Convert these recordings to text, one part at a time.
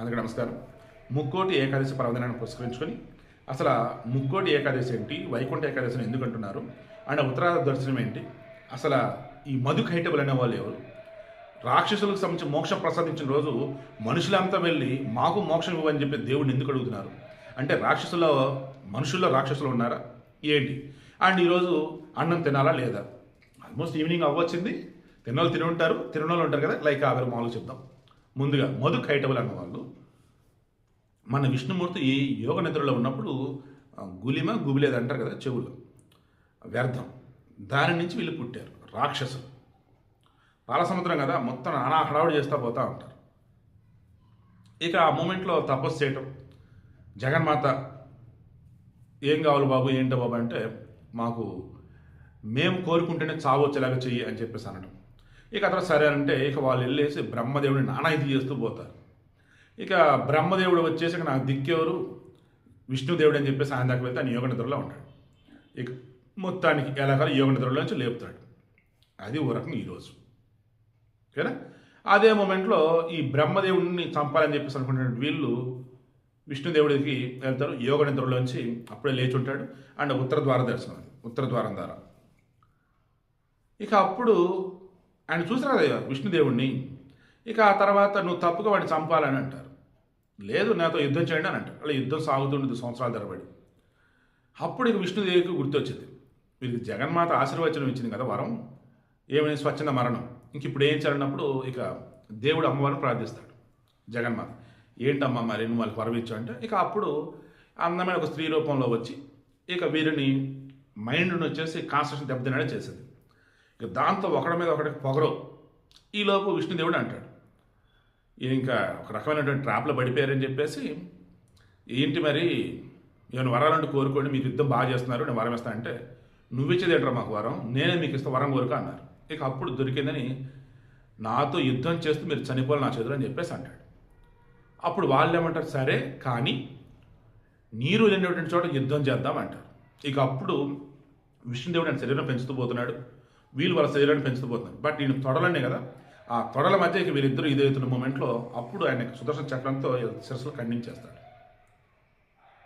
అందరికీ నమస్కారం. ముక్కోటి ఏకాదశి పర్వదినాన్ని పురస్కరించుకొని అసలు ముక్కోటి ఏకాదశి ఏంటి, వైకుంఠ ఏకాదశిని ఎందుకు అంటున్నారు, అండ్ ఉత్తరాది దర్శనం ఏంటి, అసలు ఈ మధు కైటబులు అనే వాళ్ళు ఎవరు, రాక్షసులకు సంబంధించి మోక్షం ప్రసాదించిన రోజు మనుషులంతా వెళ్ళి మాకు మోక్షం ఇవ్వని చెప్పి దేవుడిని ఎందుకు అడుగుతున్నారు అంటే మనుషుల్లో రాక్షసులు ఉన్నారా ఏంటి, అండ్ ఈరోజు అన్నం తినాలా లేదా, ఆల్మోస్ట్ ఈవినింగ్ అవ్వచ్చింది, తిన్నోళ్ళు తిని ఉంటారు, తినోళ్ళు ఉంటారు కదా, లైక్ ఆ మామూలు చెప్దాం. ముందుగా మధు కైటబులు అన్నవాళ్ళు మన విష్ణుమూర్తి ఈ యోగ నిద్రలో ఉన్నప్పుడు గుబిలేది అంటారు కదా, చెవులు వ్యర్థం, దాని నుంచి వీళ్ళు పుట్టారు రాక్షసులు. పాలసముద్రం కదా, మొత్తం నానా హడావుడి చేస్తూ పోతూ ఉంటారు. ఇక ఆ మూమెంట్లో తపస్సు చేయటం, జగన్మాత ఏం కావాలి బాబు, ఏంటో బాబు అంటే మాకు మేము కోరుకుంటేనే చావు వచ్చేలాగా చెయ్యి అని చెప్పేసి అనడం. ఇక అతను సరే అంటే ఇక వాళ్ళు వెళ్ళేసి బ్రహ్మదేవుడిని నానా ఇది చేస్తూ పోతారు. ఇక బ్రహ్మదేవుడు వచ్చేసి నాకు దిక్కేవరు విష్ణుదేవుడు అని చెప్పేసి ఆయన దాకా వెళ్తే ఆయన యోగ నిద్రలో ఉంటాడు. ఇక మొత్తానికి ఎలాగో యోగ నిద్రలోంచి లేపుతాడు. అది ఓ రకం ఈరోజు ఓకేనా. అదే మూమెంట్లో ఈ బ్రహ్మదేవుడిని చంపాలని చెప్పేసి అనుకుంటున్న వీళ్ళు విష్ణుదేవుడికి వెళ్తారు, యోగ నిద్రలోంచి అప్పుడే లేచి ఉంటాడు. అండ్ ఉత్తర ద్వారం ద్వారా ఇక అప్పుడు ఆయన చూసినా కదా విష్ణుదేవుడిని. ఇక ఆ తర్వాత నువ్వు తప్పుగా వాడిని చంపాలని అంటారు. లేదు నాతో యుద్ధం చేయండి అని అంటారు. అలా యుద్ధం సాగుతుండదు సంవత్సరాల తరబడి. అప్పుడు ఇక విష్ణుదేవికి గుర్తొచ్చింది, వీరికి జగన్మాత ఆశీర్వచనం ఇచ్చింది కదా వరం, ఏమైనా స్వచ్ఛంద మరణం, ఇంక ఇప్పుడు ఏం చేయాలన్నప్పుడు ఇక దేవుడు అమ్మవారిని ప్రార్థిస్తాడు. జగన్మాత ఏంటమ్మా మరి నువ్వు వాళ్ళకి వరం ఇచ్చావు అంటే ఇక అప్పుడు అందమైన ఒక స్త్రీ రూపంలో వచ్చి ఇక వీరిని మైండ్ని వచ్చేసి కాన్స్ట్రక్షన్ దెబ్బతినడే చేసింది. ఇక దాంతో ఒకడి మీద ఒకడికి పొగరు. ఈలోపు విష్ణుదేవుడు అంటాడు, ఇంకా ఒక రకమైనటువంటి ట్రాప్లో పడిపోయారని చెప్పేసి ఏంటి మరి ఏమైనా వరాలంటూ కోరుకోండి, మీరు యుద్ధం బాగా చేస్తున్నారు, నేను వరం ఇస్తాను అంటే నువ్విచ్చేది ఏంట్రా మాకు వరం, నేనే మీకు ఇస్తా వరం కోరుక అన్నారు. ఇక అప్పుడు దొరికిందని నాతో యుద్ధం చేస్తూ మీరు చనిపోవాలి నా చేతులు అని చెప్పేసి అంటాడు. అప్పుడు వాళ్ళు ఏమంటారు, సరే కానీ నీరు లేనటువంటి చోట యుద్ధం చేద్దాం అంటారు. ఇక అప్పుడు విష్ణుదేవుడు ఆయన శరీరం పెంచుతూ పోతున్నాడు, వీళ్ళు వాళ్ళ శరీరాన్ని పెంచుతూ పోతున్నారు. బట్ ఈయన తొడలనే కదా, ఆ తొడల మధ్య ఇక వీళ్ళిద్దరూ ఇదవుతున్న మూమెంట్లో అప్పుడు ఆయన సుదర్శన చక్రంతో శిరస్సులు ఖండించేస్తాడు.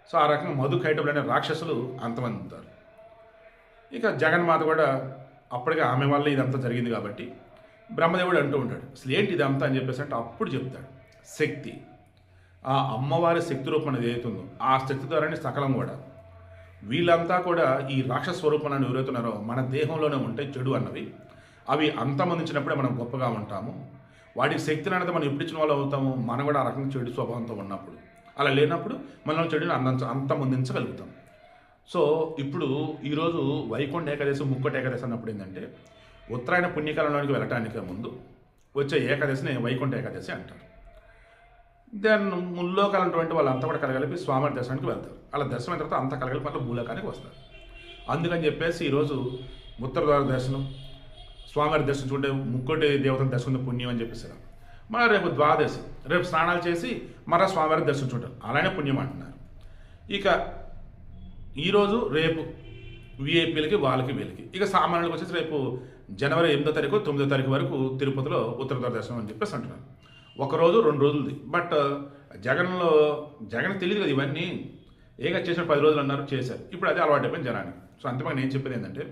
సో ఆ రకంగా మధు కైటబులు అనే రాక్షసులు అంతమంది ఉంటారు. ఇక జగన్మాత కూడా అప్పటికే ఆమె వల్ల ఇదంతా జరిగింది కాబట్టి బ్రహ్మదేవుడు అంటూ ఉంటాడు, అసలు ఏంటి ఇదంతా అని చెప్పేసి అంటే అప్పుడు చెప్తాడు, శక్తి, ఆ అమ్మవారి శక్తి రూపం అనేది ఏదైతుందో ఆ శక్తి ద్వారానే సకలం కూడా వీళ్ళంతా కూడా ఈ రాక్షస స్వరూపాన్ని ఎవరైతున్నారో మన దేహంలోనే ఉంటాయి చెడు అన్నవి, అవి అంతమందించినప్పుడే మనం గొప్పగా ఉంటాము. వాటికి శక్తిని అనేది మనం ఎప్పుడు ఇచ్చిన వాళ్ళు అవుతాము, మనం కూడా ఆ రకంగా చెడు స్వభావంతో ఉన్నప్పుడు, అలా లేనప్పుడు మనం చెడుని అంతమొందించగలుగుతాం. సో ఇప్పుడు ఈరోజు వైకుంఠ ఏకాదశి ముక్కోటి ఏకాదశి అన్నప్పుడు ఏంటంటే ఉత్తరాయణ పుణ్యకాలంలోనికి వెళ్ళటానికి ముందు వచ్చే ఏకాదశిని వైకుంఠ ఏకాదశి అంటారు. దెన్ ముల్లోకాలన్నటువంటి వాళ్ళంతా కూడా కలగలిపి స్వామివారి దర్శనానికి వెళ్తారు. అలా దర్శనం అయిన తర్వాత అంతా కలగలిపి మళ్ళీ భూలోకానికి వస్తారు. అందుకని చెప్పేసి ఈరోజు ఉత్తర ద్వార దర్శనం, స్వామివారి దర్శించుకుంటే ముక్కోటి దేవతను దర్శనం పుణ్యం అని చెప్పేసి మరి రేపు ద్వాదశి, రేపు స్నానాలు చేసి మరో స్వామివారిని దర్శించుకుంటారు, అలానే పుణ్యం అంటున్నారు. ఇక ఈరోజు రేపు విఐపీలకి వాళ్ళకి వీళ్ళకి, ఇక సామాన్యులకు వచ్చేసి రేపు జనవరి 8వ తారీఖు 9వ తారీఖు వరకు తిరుపతిలో ఉత్తర ద్వార దర్శనం అని చెప్పేసి అంటున్నారు. ఒకరోజు 2 రోజులది. బట్ జగన్ తెలియదు కదా ఇవన్నీ, ఏగా చేసిన 10 రోజులు అన్నారు చేశారు, ఇప్పుడు అదే అలవాటు అయిపోయింది జనానికి. సో అంతమంది నేను చెప్పేది ఏంటంటే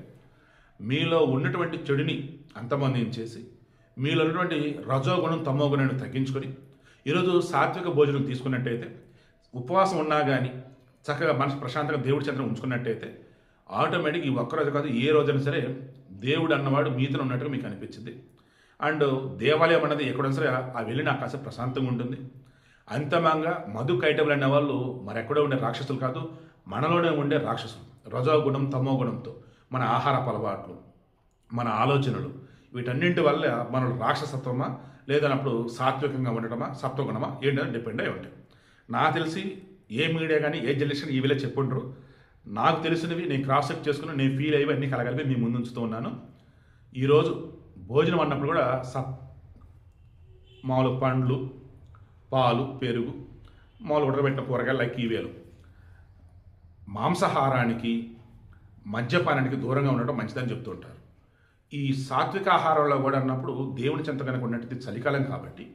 మీలో ఉన్నటువంటి చెడుని అంతమందించేసి మీలో ఉన్నటువంటి రజోగుణం తమోగుణాన్ని తగ్గించుకొని ఈరోజు సాత్విక భోజనం తీసుకున్నట్టయితే, ఉపవాసం ఉన్నా కానీ చక్కగా మనసు ప్రశాంతంగా దేవుడి చంద్రం ఉంచుకున్నట్టయితే ఆటోమేటిక్ ఈ ఒక్కరోజు కాదు ఏ రోజైనా సరే దేవుడు అన్నవాడు మీతో ఉన్నట్టుగా మీకు అనిపించింది. అండ్ దేవాలయం అన్నది ఎక్కడైనా సరే ఆ వెళ్ళిన ఆకాశం ప్రశాంతంగా ఉంటుంది. అంతమంగా మధు కైటబులు అనే వాళ్ళు మరెక్కడో ఉండే రాక్షసులు కాదు, మనలోనే ఉండే రాక్షసులు. రజోగుణం తమోగుణంతో మన ఆహారపు అలవాట్లు, మన ఆలోచనలు, వీటన్నింటి వల్ల మన రాక్షసత్వమా లేదన్నప్పుడు సాత్వికంగా ఉండటమా సత్వగుణమా ఏంటని డిపెండ్ అయి ఉంటాయి. నాకు తెలిసి ఏ మీడియా కానీ ఏ జనరేషన్ ఈ వీళ్ళే చెప్పుండ్రు, నాకు తెలిసినవి నేను క్రాస్ చెక్ చేసుకుని నేను ఫీల్ అయ్యి అన్నీ కలగలిపి మీ ముందు ఉంచుతూ ఉన్నాను. ఈరోజు భోజనం అన్నప్పుడు కూడా మామూలు పండ్లు, పాలు, పెరుగు, మామూలు ఉడకబెట్టిన కూరగాయలు లైక్ ఇవేలు, మాంసాహారానికి మద్యపానానికి దూరంగా ఉండటం మంచిదని చెప్తూ ఉంటారు. ఈ సాత్విక ఆహారంలో కూడా అన్నప్పుడు దేవుని చెంత కనుక ఉన్నట్టు చలికాలం కాబట్టి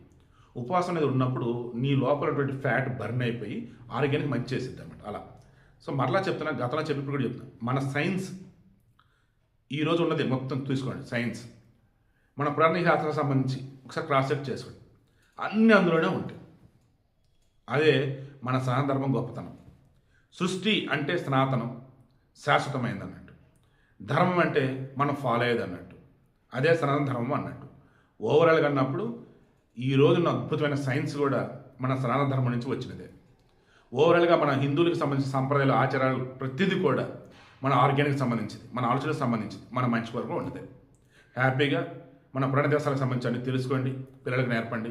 ఉపవాసం అనేది ఉన్నప్పుడు నీ లోపల ఉన్నటువంటి ఫ్యాట్ బర్న్ అయిపోయి ఆరోగ్యానికి మంచి చేసిద్ది అనమాట అలా. సో మరలా చెప్తున్నా, గతంలో చెప్పినప్పుడు కూడా చెప్తున్నా, మన సైన్స్ ఈరోజు ఉన్నది మొత్తం తీసుకోండి. సైన్స్ మన పురాణ ఇతిహాసాలకు సంబంధించి ఒకసారి క్రాస్ చెక్ చేసుకోండి, అన్నీ అందులోనే ఉంటాయి. అదే మన సనాతన ధర్మం గొప్పతనం. సృష్టి అంటే సనాతనం, శాశ్వతమైంది అన్నట్టు. ధర్మం అంటే మనం ఫాలో అయ్యేది అన్నట్టు. అదే సనాతన ధర్మం అన్నట్టు. ఓవరాల్గా అన్నప్పుడు ఈ రోజున అద్భుతమైన సైన్స్ కూడా మన సనాతన ధర్మం నుంచి వచ్చినదే. ఓవరాల్గా మన హిందువులకు సంబంధించిన సంప్రదాయాలు, ఆచారాలు ప్రతిదీ కూడా మన ఆరోగ్యానికి సంబంధించింది, మన ఆలోచనకు సంబంధించింది, మన మంచి వరకు ఉండదు. హ్యాపీగా మన పురాణ దేశాలకు సంబంధించి అన్ని తెలుసుకోండి, పిల్లలకు నేర్పండి,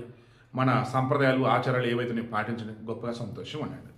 మన సంప్రదాయాలు, ఆచారాలు ఏవైతే పాటించండి, గొప్పగా సంతోషం ఉండండి.